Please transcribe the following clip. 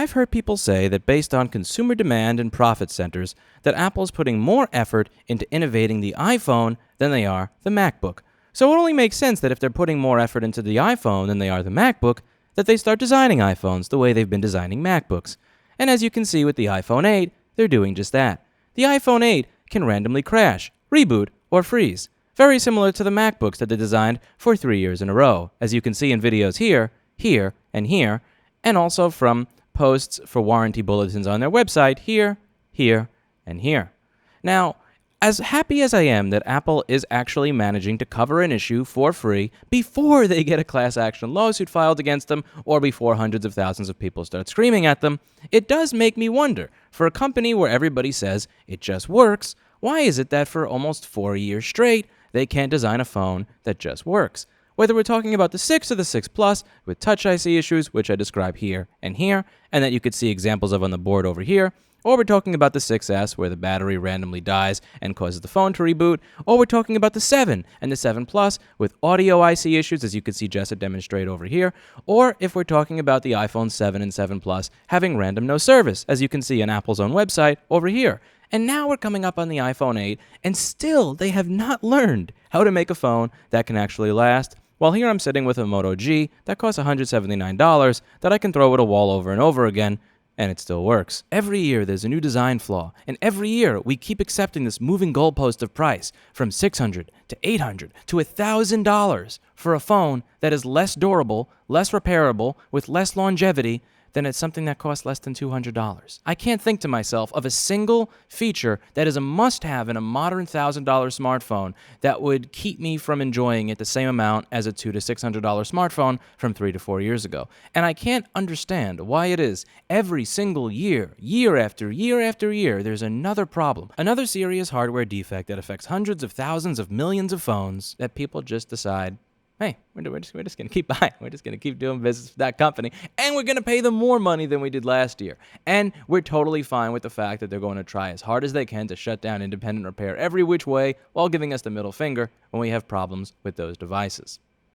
I've heard people say that based on consumer demand and profit centers, that Apple's putting more effort into innovating the iPhone than they are the MacBook. So it only makes sense that if they're putting more effort into the iPhone than they are the MacBook, that they start designing iPhones the way they've been designing MacBooks. And as you can see with the iPhone 8, they're doing just that. The iPhone 8 can randomly crash, reboot, or freeze, very similar to the MacBooks that they designed for 3 years in a row, as you can see in videos here, here, and also from posts for warranty bulletins on their website here, and here. Now, as happy as I am that Apple is actually managing to cover an issue for free before they get a class action lawsuit filed against them or before hundreds of thousands of people start screaming at them, it does make me wonder, for a company where everybody says it just works, why is it that for almost 4 years straight, they can't design a phone that just works? Whether we're talking about the 6 or the 6 Plus with Touch IC issues, which I describe here, and that you could see examples of on the board over here, or we're talking about the 6S where the battery randomly dies and causes the phone to reboot, or we're talking about the 7 and the 7 Plus with audio IC issues, as you can see Jessa demonstrate over here, or if we're talking about the iPhone 7 and 7 Plus having random no service, as you can see on Apple's own website over here. And now we're coming up on the iPhone 8, and still they have not learned how to make a phone that can actually last. While here I'm sitting with a Moto G that costs $179 that I can throw at a wall over and over again, and it still works. Every year there's a new design flaw, and every year we keep accepting this moving goalpost of price from $600 to $800 to $1,000 for a phone that is less durable, less repairable, with less longevity than it's something that costs less than $200. I can't think to myself of a single feature that is a must-have in a modern $1,000 smartphone that would keep me from enjoying it the same amount as a $200 to $600 smartphone from 3 to 4 years ago. And I can't understand why it is every single year, year after year after year, there's another problem, another serious hardware defect that affects hundreds of thousands of millions of phones that people just decide, hey, we're just going to keep buying. We're just going to keep doing business with that company. And we're going to pay them more money than we did last year. And we're totally fine with the fact that they're going to try as hard as they can to shut down independent repair every which way while giving us the middle finger when we have problems with those devices.